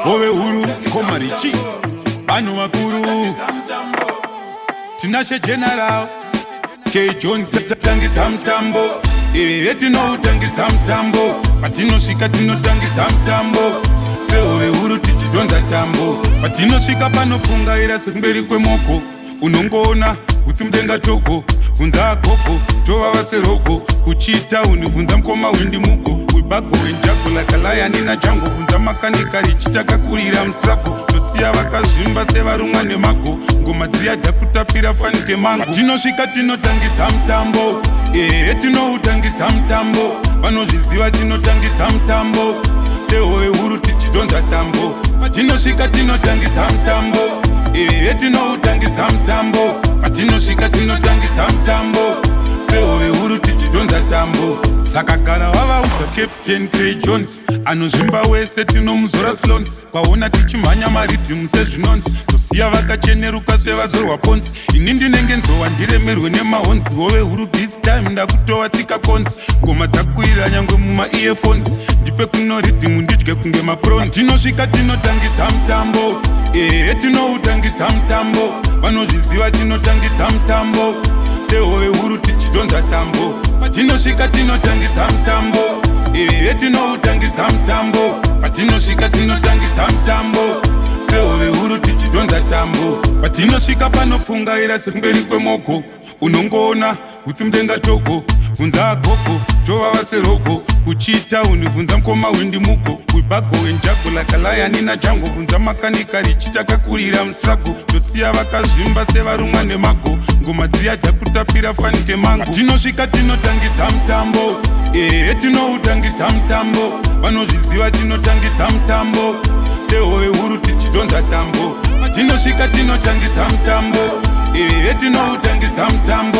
Owe huru komarichi Banu wakuru Tinashe general K. Jones tangitsa mtambo etino utangitsa mtambo patinosvika tinotangitsa mtambo seove huru tichidonza tambo patinosvika panopungaira sekumberi kwemoko unongoona utsi mudenga toko vunza agogo tovava seroko kuchita univunza mukoma wendimuko webago wenjagula kalayani najango vunza makanikari chitakakurira mustrago tosiya vakazvimba sevarumwa nemago ngoma dziya dzakutapira fanike mango tinosvika tinotangitsa mutambo tinoutangitsa mutambo vanozviziva tinotangitsa mutambo sehove huru tichidonza tambo patinosvika tinotangitsa mutambo tinoutangitsa mutambo patinosvika tinotangitsa mutambo sehove huru tichidonza tambo saka gara vavaudza Captain K. Jones anozvimba wese tinomuzora slons kwaona tichimhanya maridhimu sezvinonzi tosiya vakacheneruka sevazorwa ponzi ini ndinenge nzowa ndiremerwe nemahonzi hove huru this time ndakutova tsika konzi ngoma dzakwirira nyangwe mumaearphones ndipe kuno ridhimu ndidye kunge maprons tinosvika tinotangitsa mutambo tinoutangitsa mutambo vanozviziva tinotangitsa mutambo sehove huru tichidonza tambo patinosvika tinotangitsa mutambo tinoutangitsa mutambo patinosvika tinotangitsa mutambo sehove huru tichidonza tambo patinosvika panopfungaira sekumberi kwemoko unongoona utsi mudenga toko vunza agogo tovava seroko kuchita univunza mukoma wendimuko webago wenjagula kalayani najango vunza makanikari chitakakurira mustrago tosiya vakazvimba sevarumwa nemago ngoma dziya dzakutapira fanike mango tinosvika tinotangitsa mutambo tinoutangitsa mutambo vanozviziva tinotangitsa mutambo sehove huru tichidonza tambo patinosvika tinotangitsa mutambo tinoutangitsa mutambo